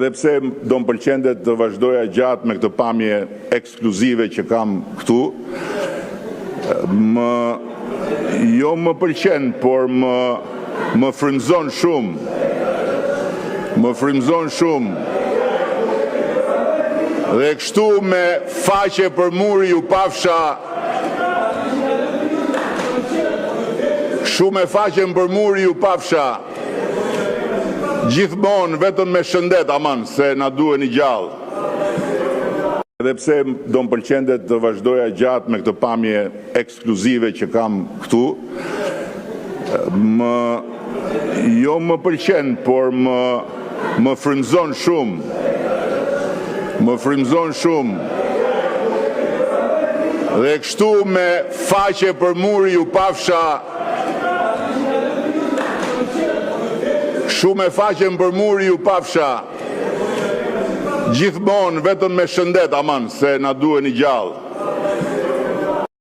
Edhe pse do më pëlqente të vazhdoja gjatë me këtë pamje ekskluzive që kam këtu, jo më pëlqen, por më frymëzon shumë. Më frymëzon shumë. Dhe kështu me faqe për muri ju pafsha, gjithmonë vetëm me shëndet, aman, se na duhen i gjallë. Edhe pse do më pëlqente të vazhdoja gjatë me këtë pamje ekskluzive që kam këtu, jo më pëlqen, por më frymëzon shumë. Më frymëzon shumë. Dhe kështu me faqe për muri ju pafsha, gjithmonë vetëm me shëndet, aman, se na duhen i gjallë.